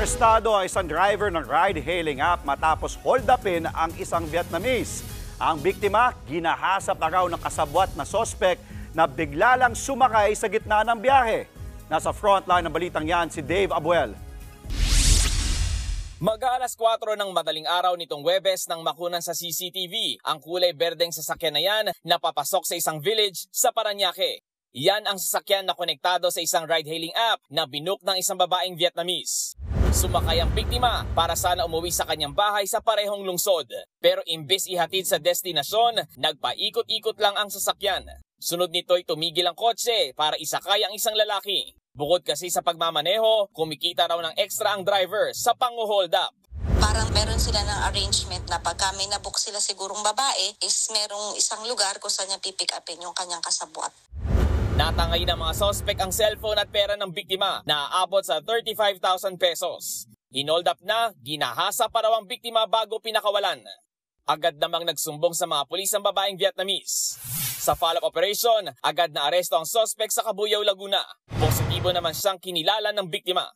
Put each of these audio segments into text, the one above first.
Arestado ang isang driver ng ride-hailing app matapos hold upin ang isang Vietnamese. Ang biktima, ginahasap na raw ng kasabwat na sospek na bigla lang sumakay sa gitna ng biyahe. Nasa frontline ng balitang yan si Dave Abuel. Mag-aalas 4 ng madaling araw nitong Huwebes nang makunan sa CCTV ang kulay berdeng sasakyan na yan na papasok sa isang village sa Parañaque. Yan ang sasakyan na konektado sa isang ride-hailing app na binook ng isang babaeng Vietnamese. Sumakay ang biktima para sana umuwi sa kanyang bahay sa parehong lungsod. Pero imbes ihatid sa destinasyon, nagpaikot-ikot lang ang sasakyan. Sunod nito'y tumigil ang kotse para isakay ang isang lalaki. Bukod kasi sa pagmamaneho, kumikita raw ng extra ang driver sa pang-hold up. Parang meron sila ng arrangement na pagka may nabook sila sigurong babae, is merong isang lugar kung saan niya pipick upin yung kanyang kasabwat. Natangay ng mga sospek ang cellphone at pera ng biktima na aabot sa 35,000 pesos. Hinold up na, ginahasa pa raw ang biktima bago pinakawalan. Agad namang nagsumbong sa mga pulis ang babaeng Vietnamese. Sa follow-up operation, agad na aresto ang sospek sa Cabuyao, Laguna. Positibo naman siyang kinilala ng biktima.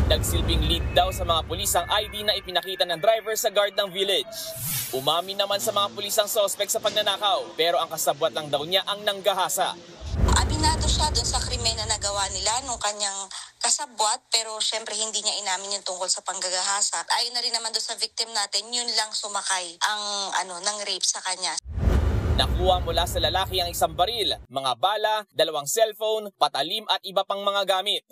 Nagsilbing lead daw sa mga pulis ang ID na ipinakita ng driver sa guard ng village. Umamin naman sa mga pulis ang sospek sa pagnanakaw, pero ang kasabwat lang daw niya ang nanggahasa. Aminado siya dun sa krimen na nagawa nila nung kanyang kasabwat, pero syempre hindi niya inamin yung tungkol sa panggagahasa. Ayon na rin naman dun sa victim natin, yun lang sumakay ang ng rape sa kanya. Nakuha mula sa lalaki ang isang baril, mga bala, 2 cellphone, patalim at iba pang mga gamit.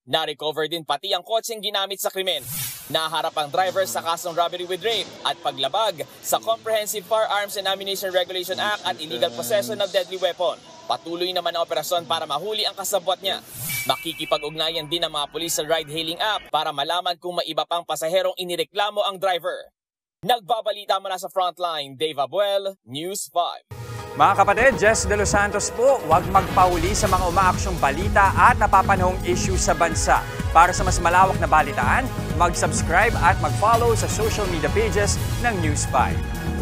Na-recover din pati ang kotseng ginamit sa krimen. Naharap ang driver sa kasong robbery with rape at paglabag sa Comprehensive Firearms and Ammunition Regulation Act at illegal possession of deadly weapon. Patuloy naman ang operasyon para mahuli ang kasabwat niya. Makikipag-ugnayan din ang mga pulis sa ride-hailing app para malaman kung may iba pang pasaherong inireklamo ang driver. Nagbabalita mula sa Frontline, Dave Abuel, News 5. Mga kapatid, Jess De Los Santos po, huwag magpahuli sa mga umaaksyong balita at napapanahong issue sa bansa. Para sa mas malawak na balitaan, mag-subscribe at mag-follow sa social media pages ng News 5.